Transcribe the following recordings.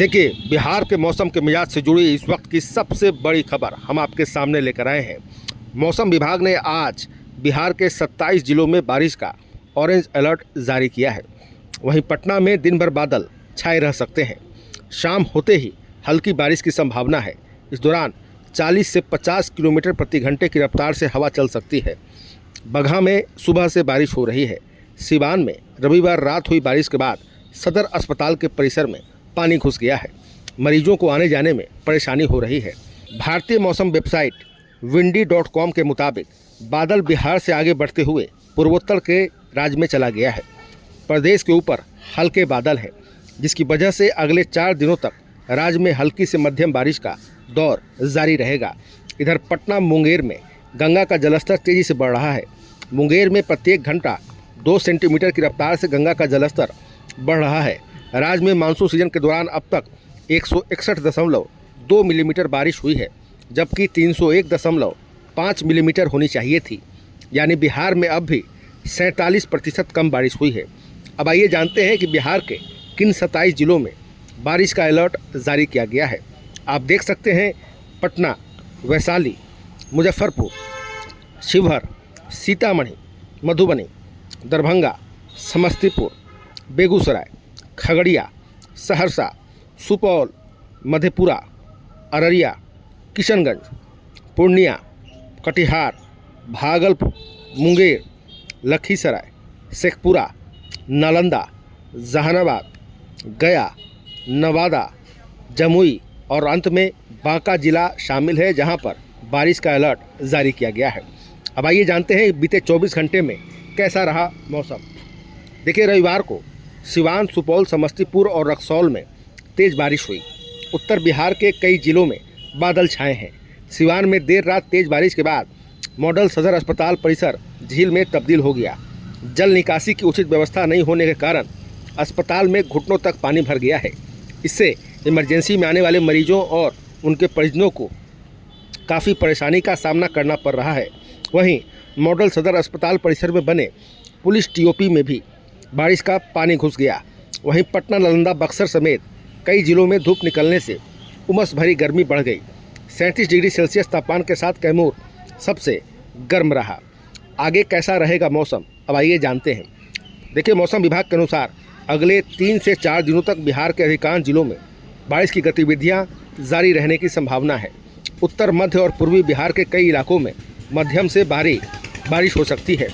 देखिए, बिहार के मौसम के मिजाज से जुड़ी इस वक्त की सबसे बड़ी खबर हम आपके सामने लेकर आए हैं। मौसम विभाग ने आज बिहार के 27 जिलों में बारिश का ऑरेंज अलर्ट जारी किया है। वहीं पटना में दिन भर बादल छाए रह सकते हैं। शाम होते ही हल्की बारिश की संभावना है। इस दौरान 40 से 50 किलोमीटर प्रति घंटे की रफ्तार से हवा चल सकती है। बगहा में सुबह से बारिश हो रही है। सिवान में रविवार रात हुई बारिश के बाद सदर अस्पताल के परिसर में पानी घुस गया है। मरीजों को आने जाने में परेशानी हो रही है। भारतीय मौसम वेबसाइट windy.com के मुताबिक बादल बिहार से आगे बढ़ते हुए पूर्वोत्तर के राज्य में चला गया है। प्रदेश के ऊपर हल्के बादल हैं, जिसकी वजह से अगले 4 दिनों तक राज्य में हल्की से मध्यम बारिश का दौर जारी रहेगा। इधर पटना मुंगेर में गंगा का जलस्तर तेजी से बढ़ रहा है। मुंगेर में प्रत्येक घंटा 2 सेंटीमीटर की रफ्तार से गंगा का जलस्तर बढ़ रहा है। राज्य में मानसून सीजन के दौरान अब तक 161.2 मिलीमीटर बारिश हुई है, जबकि 301.5 मिलीमीटर होनी चाहिए थी। यानी बिहार में अब भी 47% कम बारिश हुई है। अब आइए जानते हैं कि बिहार के किन 27 जिलों में बारिश का अलर्ट जारी किया गया है। आप देख सकते हैं पटना, वैशाली, मुजफ्फरपुर, शिवहर, सीतामढ़ी, मधुबनी, दरभंगा, समस्तीपुर, बेगूसराय, खगड़िया, सहरसा, सुपौल, मधेपुरा, अररिया, किशनगंज, पूर्णिया, कटिहार, भागलपुर, मुंगेर, लखीसराय, शेखपुरा, नालंदा, जहानाबाद, गया, नवादा, जमुई और अंत में बांका जिला शामिल है, जहां पर बारिश का अलर्ट जारी किया गया है। अब आइए जानते हैं बीते 24 घंटे में कैसा रहा मौसम। देखिए, रविवार को सिवान, सुपौल, समस्तीपुर और रक्सौल में तेज़ बारिश हुई। उत्तर बिहार के कई जिलों में बादल छाए हैं। सिवान में देर रात तेज़ बारिश के बाद मॉडल सदर अस्पताल परिसर झील में तब्दील हो गया। जल निकासी की उचित व्यवस्था नहीं होने के कारण अस्पताल में घुटनों तक पानी भर गया है। इससे इमरजेंसी में आने वाले मरीजों और उनके परिजनों को काफ़ी परेशानी का सामना करना पड़ रहा है। वहीं मॉडल सदर अस्पताल परिसर में बने पुलिस टीओपी में भी बारिश का पानी घुस गया। वहीं पटना, नालंदा, बक्सर समेत कई जिलों में धूप निकलने से उमस भरी गर्मी बढ़ गई। 37 डिग्री सेल्सियस तापमान के साथ कैमूर सबसे गर्म रहा। आगे कैसा रहेगा मौसम, अब आइए जानते हैं। देखिए, मौसम विभाग के अनुसार अगले 3 से 4 दिनों तक बिहार के अधिकांश जिलों में बारिश की गतिविधियां जारी रहने की संभावना है। उत्तर, मध्य और पूर्वी बिहार के कई इलाकों में मध्यम से भारी बारिश हो सकती है।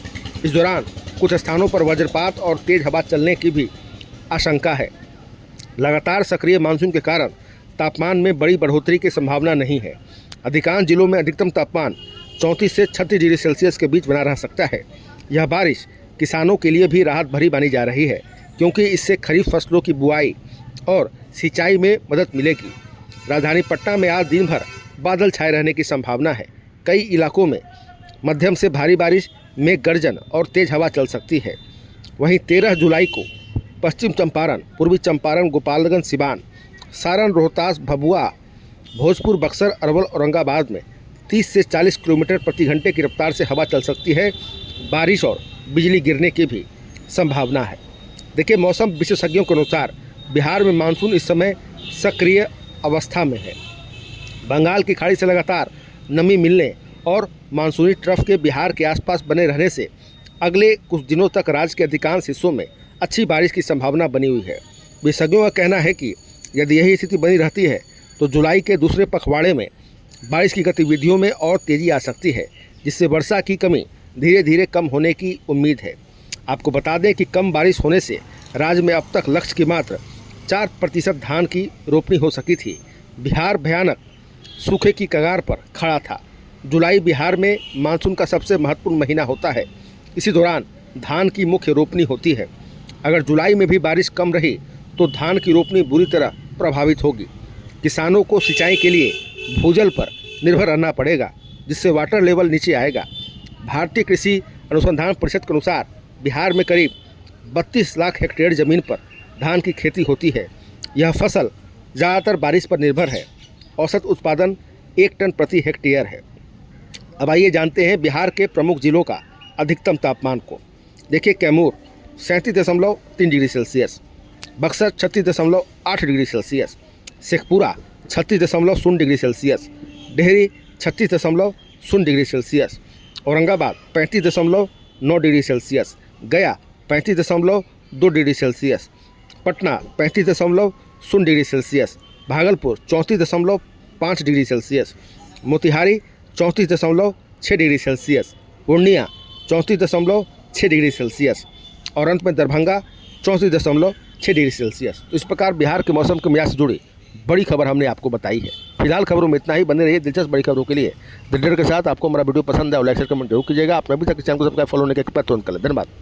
इस दौरान कुछ स्थानों पर वज्रपात और तेज हवा चलने की भी आशंका है। लगातार सक्रिय मानसून के कारण तापमान में बड़ी बढ़ोतरी की संभावना नहीं है। अधिकांश जिलों में अधिकतम तापमान 34 से 36 डिग्री सेल्सियस के बीच बना रह सकता है। यह बारिश किसानों के लिए भी राहत भरी मानी जा रही है, क्योंकि इससे खरीफ फसलों की बुआई और सिंचाई में मदद मिलेगी। राजधानी पटना में आज दिन भर बादल छाए रहने की संभावना है। कई इलाकों में मध्यम से भारी बारिश में गर्जन और तेज हवा चल सकती है। वहीं 13 जुलाई को पश्चिम चंपारण, पूर्वी चंपारण, गोपालगंज, सिवान, सारण, रोहतास, भभुआ, भोजपुर, बक्सर, अरवल, औरंगाबाद में 30 से 40 किलोमीटर प्रति घंटे की रफ्तार से हवा चल सकती है। बारिश और बिजली गिरने की भी संभावना है। देखिए, मौसम विशेषज्ञों के अनुसार बिहार में मानसून इस समय सक्रिय अवस्था में है। बंगाल की खाड़ी से लगातार नमी मिलने और मानसूनी ट्रफ के बिहार के आसपास बने रहने से अगले कुछ दिनों तक राज्य के अधिकांश हिस्सों में अच्छी बारिश की संभावना बनी हुई है। विशेषज्ञों का कहना है कि यदि यही स्थिति बनी रहती है तो जुलाई के दूसरे पखवाड़े में बारिश की गतिविधियों में और तेज़ी आ सकती है, जिससे वर्षा की कमी धीरे धीरे कम होने की उम्मीद है। आपको बता दें कि कम बारिश होने से राज्य में अब तक लक्ष्य की मात्र 4% धान की रोपनी हो सकी थी। बिहार भयानक सूखे की कगार पर खड़ा था। जुलाई बिहार में मानसून का सबसे महत्वपूर्ण महीना होता है। इसी दौरान धान की मुख्य रोपनी होती है। अगर जुलाई में भी बारिश कम रही तो धान की रोपनी बुरी तरह प्रभावित होगी। किसानों को सिंचाई के लिए भूजल पर निर्भर रहना पड़ेगा, जिससे वाटर लेवल नीचे आएगा। भारतीय कृषि अनुसंधान परिषद के अनुसार बिहार में करीब 32 लाख हेक्टेयर ज़मीन पर धान की खेती होती है। यह फसल ज़्यादातर बारिश पर निर्भर है। औसत उत्पादन 1 टन प्रति हेक्टेयर है। अब आइए जानते हैं बिहार के प्रमुख जिलों का अधिकतम तापमान को। देखिए, Kaimur 37.3 degree Celsius, Buxar 36.8 degree Celsius, Sheikhpura 36.0 degree Celsius, Dehri 36.0 degree Celsius, Aurangabad 35.9 degree Celsius, गया 35.2 degree Celsius, Patna 35.0 degree Celsius, Bhagalpur 34.5 degree Celsius, Motihari 34.6 degree Celsius, Purnia 34.6 degree Celsius और अंत में दरभंगा 34.6 डिग्री सेल्सियस। तो इस प्रकार बिहार के मौसम के मिजाज से जुड़ी बड़ी खबर हमने आपको बताई है। फिलहाल खबरों में इतना ही। बने रहिए दिलचस्प बड़ी खबरों के लिए दिलडर के साथ। आपको हमारा वीडियो पसंद है और लाइक शेयर कमेंट जरूर कीजिएगा। आप अभी तक चैनल को सब्सक्राइब फॉलो नहीं किया कृपया तुरंत कर लें। धन्यवाद।